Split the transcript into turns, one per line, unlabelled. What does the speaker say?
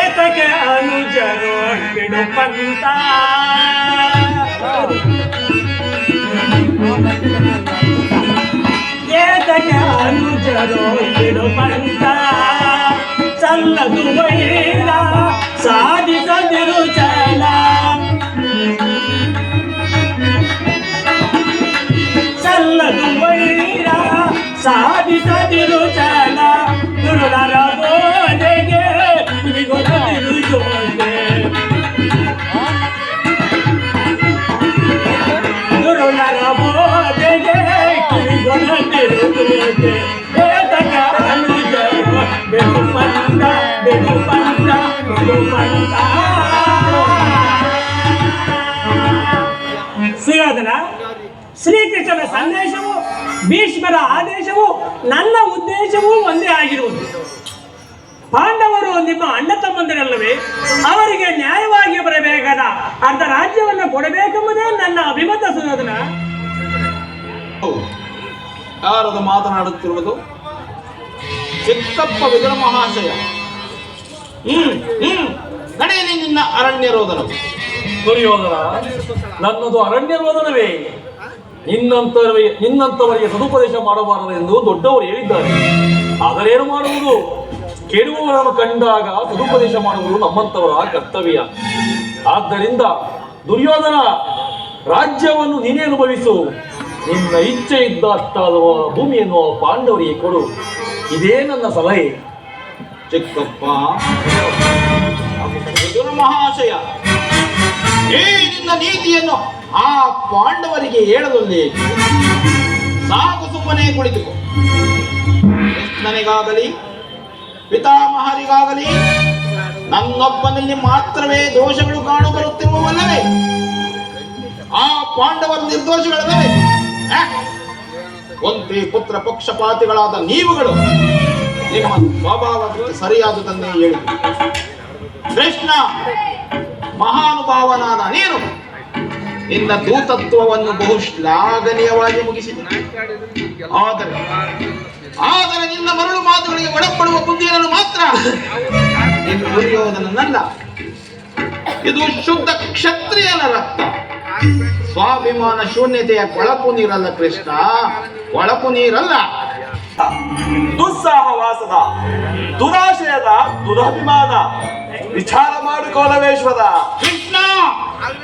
ಏತಕ್ಕೆ ಅನುಜರು ಬಿಡುಪಂತ ಏತಕ್ಕೆ ಅನುಜರು ಬಿಡುಪಂತ ಸಲ್ಲದು ವೈರ ಸಾಧಿಸದಿರು ಚಲ ಸಲ್ಲದು ವೈರ ಸಾಧಿಸದಿರು ಚಲ ದುರುಳರ ಬೋಧೆಗೆ ಕಿವಿಗೊಡದಿರು ಜೋತೆ ದುರುಳರ ಬೋಧೆಗೆ ಕಿವಿಗೊಡದಿರು ಜೋತೆ ಏತಕ ಅನುಜರು ಬೆಳುಪಂತ ಬೆಳುಪಂತ ಬೆಳುಪಂತ ಸುಯೋಧನ, ಶ್ರೀಕೃಷ್ಣನ ಸಂದೇಶವು ಭೀಷ್ಮರ ಆದೇಶವು ನನ್ನ ಉದ್ದೇಶವೂ ಒಂದೇ ಆಗಿರುವುದು. ಪಾಂಡವರು ನಿಮ್ಮ ಅಣ್ಣ ತಮ್ಮಂದಿರಲ್ಲವೇ? ಅವರಿಗೆ ನ್ಯಾಯವಾಗಿ ಬರಬೇಕಾದ ಅರ್ಧ ರಾಜ್ಯವನ್ನು ಕೊಡಬೇಕೆಂಬುದೇ ನನ್ನ ಅಭಿಮತ. ಸುಯೋಧನ,
ಯಾರದು ಮಾತನಾಡುತ್ತಿರುವುದು? ಚಿಕ್ಕಪ್ಪ ವಿದುರ ಮಹಾಶಯ. ನಡೆಯಲಿ ನಿನ್ನ ಅರಣ್ಯ ರೋದನ.
ದುರ್ಯೋಧನ, ನನ್ನದು ಅರಣ್ಯ ರೋದನವೇ. ನಿನ್ನಂತವರಿಗೆ ಸದುಪದೇಶ ಮಾಡಬಾರದೆಂದು ದೊಡ್ಡವರು ಹೇಳಿದ್ದಾರೆ. ಆದರೇನು ಮಾಡುವುದು? ಕೆಡುವವರನ್ನು ಕಂಡಾಗ ಸದುಪದೇಶ ಮಾಡುವುದು ನಮ್ಮಂತವರ ಕರ್ತವ್ಯ. ಆದ್ದರಿಂದ ದುರ್ಯೋಧನ, ರಾಜ್ಯವನ್ನು ನೀನೇ ಅನುಭವಿಸು. ನಿನ್ನ ಇಚ್ಛೆ ಇದ್ದ ಅಷ್ಟಾದ ಭೂಮಿಯನ್ನು ಪಾಂಡವರಿಗೆ ಕೊಡು. ಇದೇ ನನ್ನ ಸಲಹೆ.
ಚಿಕ್ಕಪ್ಪ ವಿದುರ ಮಹಾಶಯ, ಈ ನಿನ್ನ ನೀತಿಯನ್ನು ಆ ಪಾಂಡವರಿಗೆ ಹೇಳಲೊಲ್ಲಿ. ಸಾಕು, ಸುಮ್ಮನೆ ಕುಳಿತುಕೋ. ಕೃಷ್ಣನಿಗಾಗಲಿ ಪಿತಾಮಹರಿಗಾಗಲಿ ನನ್ನೊಬ್ಬನಲ್ಲಿ ಮಾತ್ರವೇ ದೋಷಗಳು ಕಾಣಬರುತ್ತಿರುವವಲ್ಲವೇ? ಆ ಪಾಂಡವರ ನಿರ್ದೋಷಗಳಲ್ಲವೇ? ಒಂದೇ ಪುತ್ರ ಪಕ್ಷಪಾತಿಗಳಾದ ನೀವುಗಳು ನಿಮ್ಮ ಸ್ವಭಾವಕ್ಕೆ ಸರಿಯಾದುದನ್ನೇ ಹೇಳಿದ್ರಿ. ಕೃಷ್ಣ ಮಹಾನುಭಾವನಾದ ನೀನು ನಿನ್ನ ದೂತತ್ವವನ್ನು ಬಹು ಶ್ಲಾಘನೀಯವಾಗಿ ಮುಗಿಸಿದೆ. ಆದರೆ ನಿನ್ನ ಮರಳು ಮಾತುಗಳಿಗೆ ಒಳಪಡುವ ಬುದ್ಧಿಯನ್ನು ಮಾತ್ರ ನಿನ್ನ ದುರ್ಯೋಧನನಲ್ಲ. ಇದು ಶುದ್ಧ ಕ್ಷತ್ರಿಯನ ರಕ್ತ. ಸ್ವಾಭಿಮಾನ ಶೂನ್ಯತೆಯ ಕೊಳಪು ನೀರಲ್ಲ ಕೃಷ್ಣ, ಕೊಳಪು ನೀರಲ್ಲ.
ದುಸ್ಸಾಹವಾಸದ, ದುರಾಶಯದ, ದುರಭಿಮಾನ ವಿಚಾರ ಮಾಡಿಕೊಳ್ಳಬೇಶ್ವರ
ಕೃಷ್ಣ.